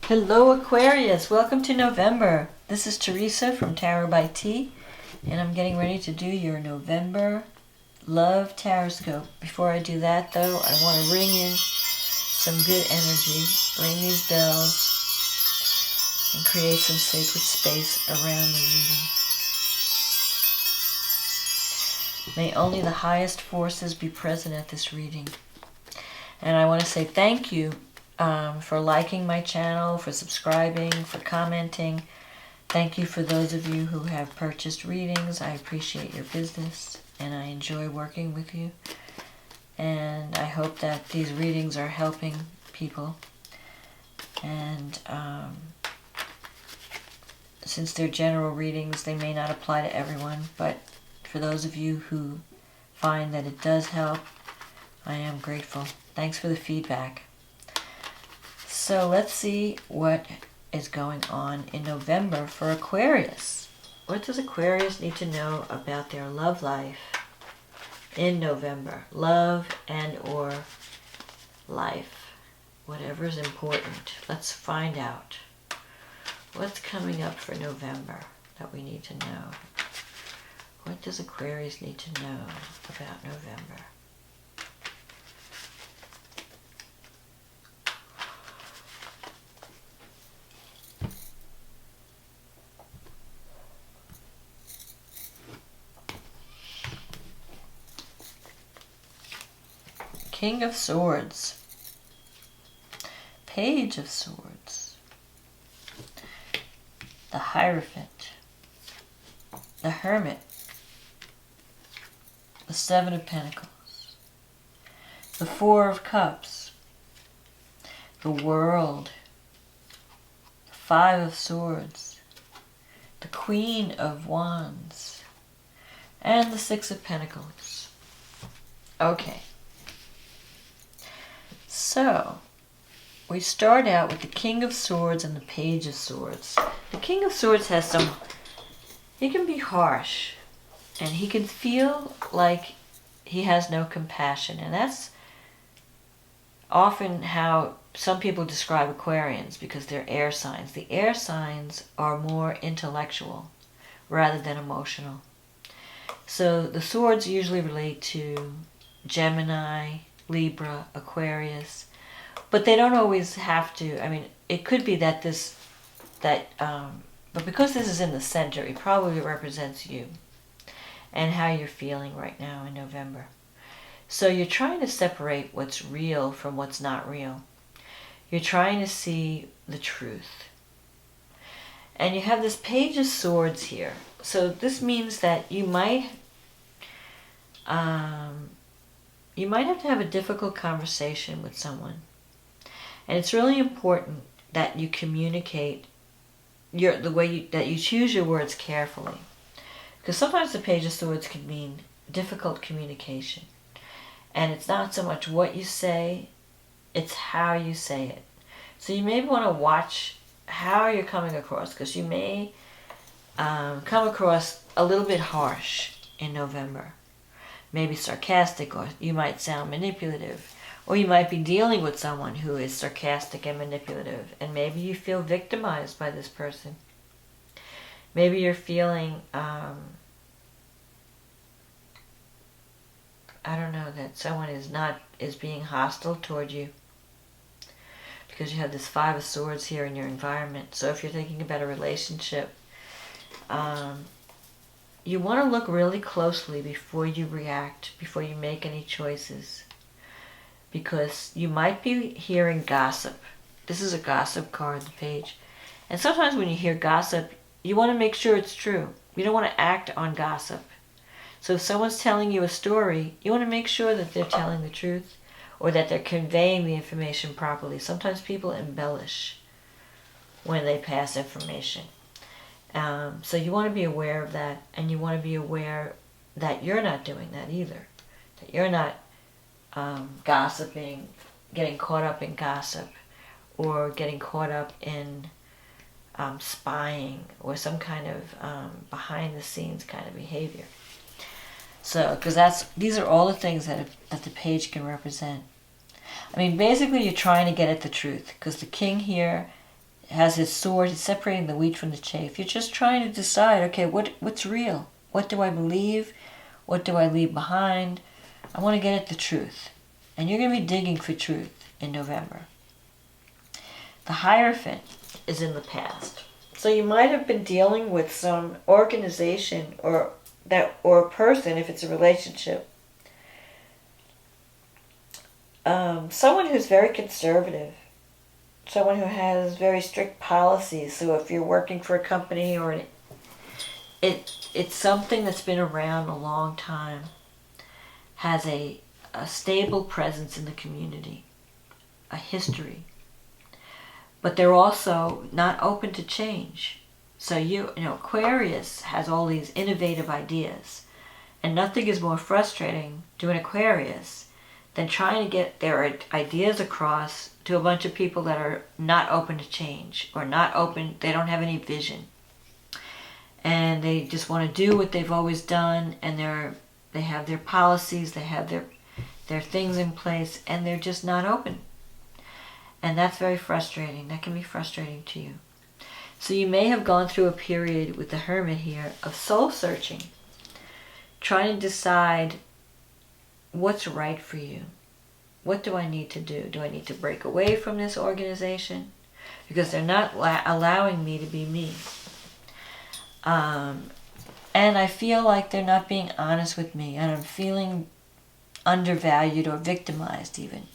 Hello Aquarius, welcome to November. This is Teresa from Tarot by T, and I'm getting ready to do your November Love TarotScope. Before I do that though, I want to ring in some good energy, ring these bells, and create some sacred space around the reading. May only the highest forces be present at this reading. And I want to say thank you for liking my channel, for subscribing, for commenting. Thank you for those of you who have purchased readings. I appreciate your business and I enjoy working with you. And I hope that these readings are helping people. And since they're general readings, they may not apply to everyone, but for those of you who find that it does help, I am grateful. Thanks for the feedback. So let's see what is going on in November for Aquarius. What does Aquarius need to know about their love life in November? Love and or life. Whatever is important. Let's find out. What's coming up for November that we need to know? What does Aquarius need to know about November? King of Swords, Page of Swords, the Hierophant, the Hermit, the Seven of Pentacles, the Four of Cups, the World, the Five of Swords, the Queen of Wands, and the Six of Pentacles. Okay. So, we start out with the King of Swords and the Page of Swords. The King of Swords has he can be harsh, and he can feel like he has no compassion, and that's often how some people describe Aquarians because they're air signs. The air signs are more intellectual rather than emotional. So the swords usually relate to Gemini, Libra, Aquarius, but they don't always have to. I mean, it could be that but because this is in the center, it probably represents you and how you're feeling right now in November. So you're trying to separate what's real from what's not real. You're trying to see the truth. And you have this Page of Swords here. So this means that you might have to have a difficult conversation with someone. And it's really important that you communicate that you choose your words carefully. Because sometimes the Page of Swords can mean difficult communication. And it's not so much what you say, it's how you say it. So you may want to watch how you're coming across, because you may come across a little bit harsh in November. Maybe sarcastic, or you might sound manipulative, or you might be dealing with someone who is sarcastic and manipulative, and maybe you feel victimized by this person. Maybe you're feeling, that someone is being hostile toward you, because you have this Five of Swords here in your environment. So if you're thinking about a relationship, you want to look really closely before you react, before you make any choices. Because you might be hearing gossip. This is a gossip card, the Page. And sometimes when you hear gossip, you want to make sure it's true. You don't want to act on gossip. So if someone's telling you a story, you want to make sure that they're telling the truth, or that they're conveying the information properly. Sometimes people embellish when they pass information. So you want to be aware of that, and you want to be aware that you're not doing that either. That you're not gossiping, getting caught up in gossip, or getting caught up in spying, or some kind of behind-the-scenes kind of behavior. So, because these are all the things that the Page can represent. I mean, basically you're trying to get at the truth, because the King here has his sword. He's separating the wheat from the chaff. You're just trying to decide, okay, what's real? What do I believe? What do I leave behind? I want to get at the truth. And you're going to be digging for truth in November. The Hierophant is in the past. So you might have been dealing with some organization or person, if it's a relationship. Someone who's very conservative. Someone who has very strict policies. So if you're working for a company or it's something that's been around a long time, has a stable presence in the community, a history. But they're also not open to change. So you know, Aquarius has all these innovative ideas. And nothing is more frustrating to an Aquarius than trying to get their ideas across to a bunch of people that are not open to change or not open, they don't have any vision. And they just want to do what they've always done, and they have their policies, they have their things in place, and they're just not open. And that's very frustrating. That can be frustrating to you. So you may have gone through a period with the Hermit here of soul searching, trying to decide what's right for you. What do I need to do? Do I need to break away from this organization? Because they're not allowing me to be me. And I feel like they're not being honest with me, and I'm feeling undervalued or victimized even.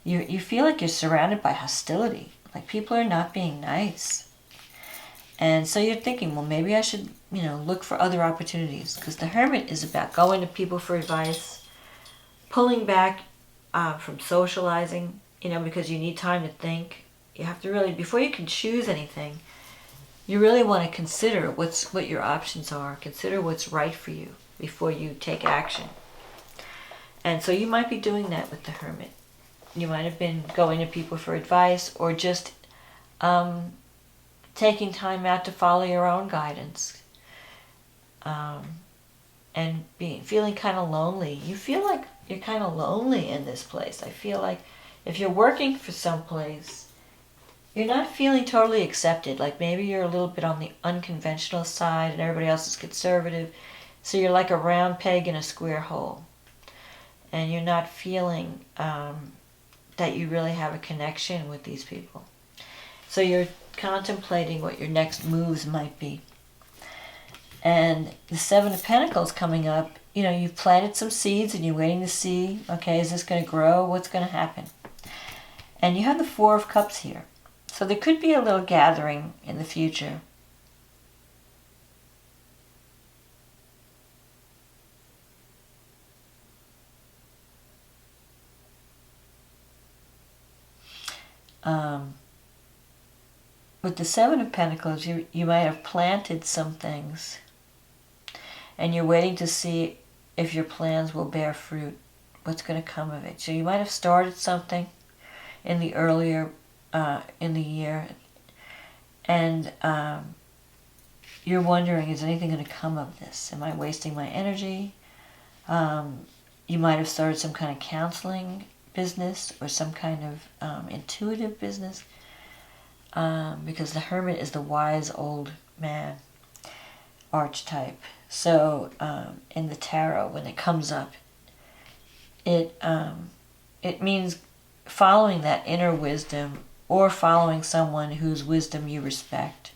You feel like you're surrounded by hostility, like people are not being nice. And so you're thinking, well, maybe I should, look for other opportunities, because the Hermit is about going to people for advice, pulling back from socializing, because you need time to think. You have to really, before you can choose anything, you really want to consider what your options are. Consider what's right for you before you take action. And so you might be doing that with the Hermit. You might have been going to people for advice, or just taking time out to follow your own guidance. And feeling kind of lonely. You feel like you're kind of lonely in this place. I feel like if you're working for some place, you're not feeling totally accepted. Like maybe you're a little bit on the unconventional side and everybody else is conservative. So you're like a round peg in a square hole. And you're not feeling that you really have a connection with these people. So you're contemplating what your next moves might be. And the Seven of Pentacles coming up, you've planted some seeds and you're waiting to see, okay, is this going to grow? What's going to happen? And you have the Four of Cups here. So there could be a little gathering in the future. With the Seven of Pentacles, you might have planted some things, and you're waiting to see if your plans will bear fruit, what's going to come of it. So you might have started something in the earlier in the year, and you're wondering, is anything going to come of this? Am I wasting my energy? You might have started some kind of counseling business or some kind of intuitive business, because the Hermit is the wise old man archetype. So in the tarot, when it comes up, it means following that inner wisdom, or following someone whose wisdom you respect.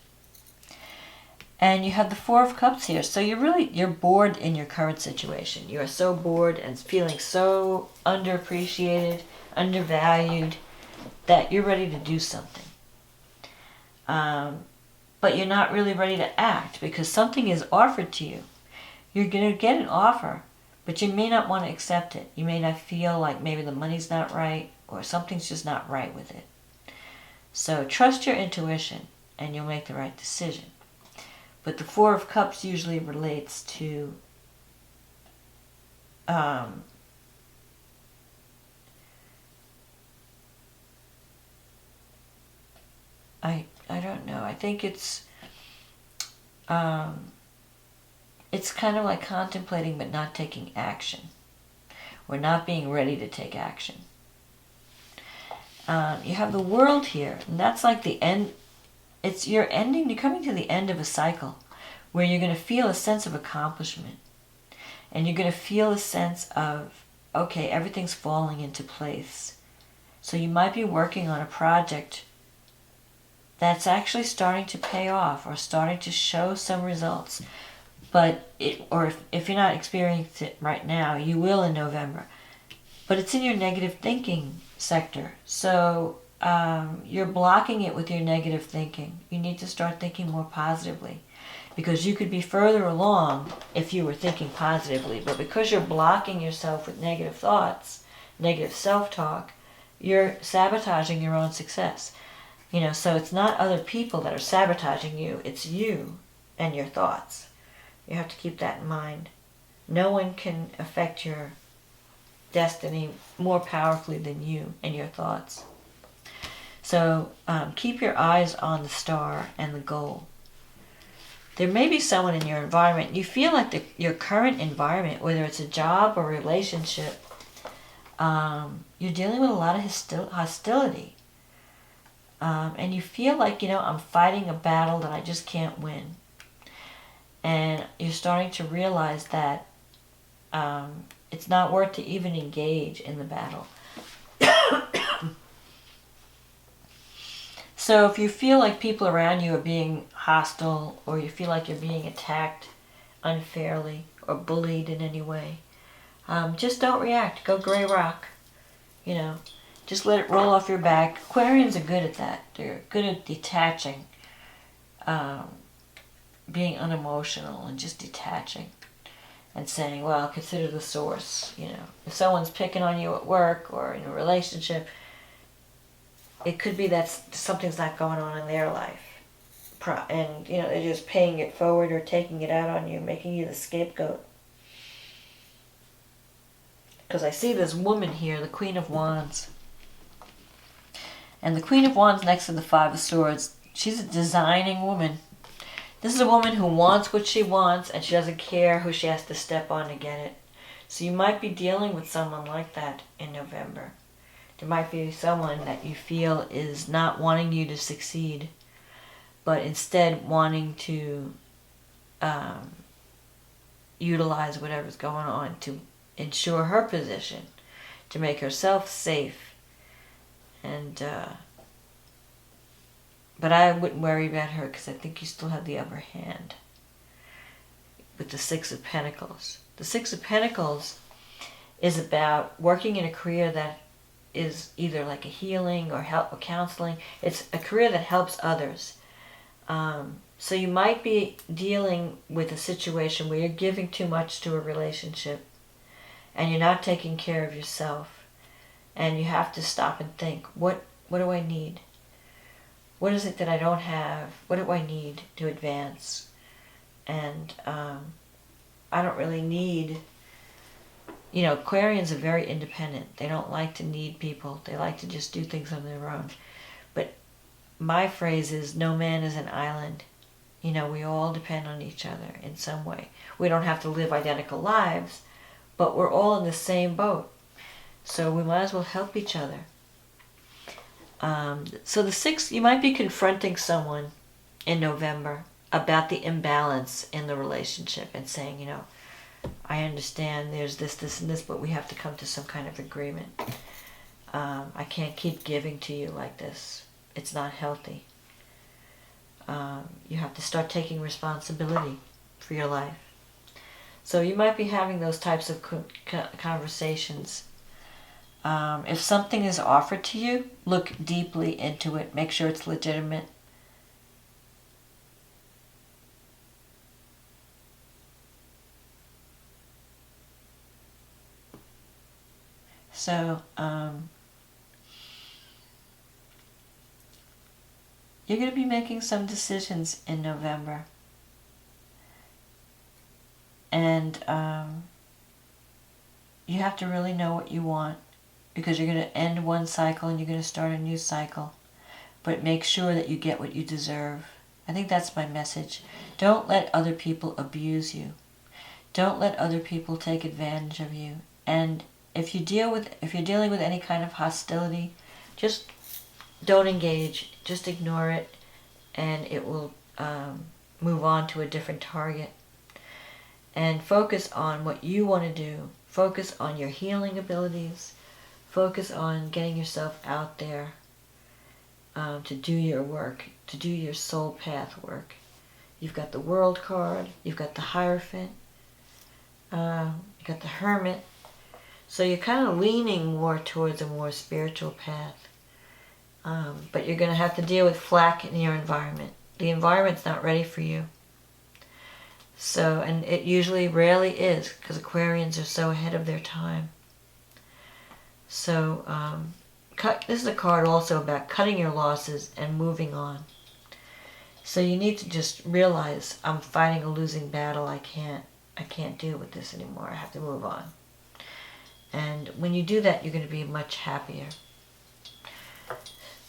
And you have the Four of Cups here. So you're bored in your current situation. You are so bored and feeling so underappreciated, undervalued, that you're ready to do something. But you're not really ready to act, because something is offered to you. You're going to get an offer, but you may not want to accept it. You may not feel like maybe the money's not right, or something's just not right with it. So trust your intuition and you'll make the right decision. But the Four of Cups usually relates to I don't know. I think it's kind of like contemplating but not taking action, or not being ready to take action. You have the World here, and that's like the end. you're coming to the end of a cycle where you're going to feel a sense of accomplishment. And you're going to feel a sense of, okay, everything's falling into place. So you might be working on a project that's actually starting to pay off or starting to show some results. But if you're not experiencing it right now, you will in November. But it's in your negative thinking sector. So you're blocking it with your negative thinking. You need to start thinking more positively. Because you could be further along if you were thinking positively. But because you're blocking yourself with negative thoughts, negative self-talk, you're sabotaging your own success. So it's not other people that are sabotaging you. It's you and your thoughts. You have to keep that in mind. No one can affect your destiny more powerfully than you and your thoughts. So keep your eyes on the star and the goal. There may be someone in your environment, you feel like your current environment, whether it's a job or relationship, you're dealing with a lot of hostility. And you feel like, I'm fighting a battle that I just can't win. And you're starting to realize that it's not worth to even engage in the battle. So if you feel like people around you are being hostile, or you feel like you're being attacked unfairly or bullied in any way, just don't react. Go gray rock. Just let it roll off your back. Aquarians are good at that. They're good at detaching, being unemotional and just detaching and saying, well, consider the source. If someone's picking on you at work or in a relationship, it could be that something's not going on in their life. And, they're just paying it forward or taking it out on you, making you the scapegoat. Because I see this woman here, the Queen of Wands. And the Queen of Wands next to the Five of Swords, she's a designing woman. This is a woman who wants what she wants, and she doesn't care who she has to step on to get it. So you might be dealing with someone like that in November. There might be someone that you feel is not wanting you to succeed, but instead wanting to utilize whatever's going on to ensure her position, to make herself safe. And but I wouldn't worry about her, because I think you still have the upper hand with the Six of Pentacles. The Six of Pentacles is about working in a career that is either like a healing or help or counseling. It's a career that helps others. So you might be dealing with a situation where you're giving too much to a relationship and you're not taking care of yourself. And you have to stop and think, what do I need? What is it that I don't have? What do I need to advance? And I don't really need... Aquarians are very independent. They don't like to need people. They like to just do things on their own. But my phrase is, no man is an island. We all depend on each other in some way. We don't have to live identical lives, but we're all in the same boat. So we might as well help each other. So the sixth, you might be confronting someone in November about the imbalance in the relationship and saying, I understand there's this, this, and this, but we have to come to some kind of agreement. I can't keep giving to you like this. It's not healthy. You have to start taking responsibility for your life. So you might be having those types of conversations. If something is offered to you, look deeply into it. Make sure it's legitimate. So, you're going to be making some decisions in November. And you have to really know what you want, because you're going to end one cycle and you're going to start a new cycle. But make sure that you get what you deserve. I think that's my message. Don't let other people abuse you. Don't let other people take advantage of you. And if you're dealing with any kind of hostility, just don't engage. Just ignore it and it will move on to a different target. And focus on what you want to do. Focus on your healing abilities. Focus on getting yourself out there to do your work, to do your soul path work. You've got the World card, you've got the Hierophant, you've got the Hermit. So you're kind of leaning more towards a more spiritual path. But you're going to have to deal with flack in your environment. The environment's not ready for you. So, and it usually rarely is, because Aquarians are so ahead of their time. So, this is a card also about cutting your losses and moving on. So you need to just realize, I'm fighting a losing battle. I can't deal with this anymore. I have to move on. And when you do that, you're going to be much happier.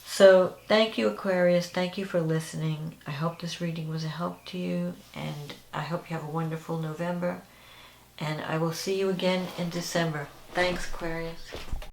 So thank you, Aquarius. Thank you for listening. I hope this reading was a help to you, and I hope you have a wonderful November. And I will see you again in December. Thanks, Aquarius.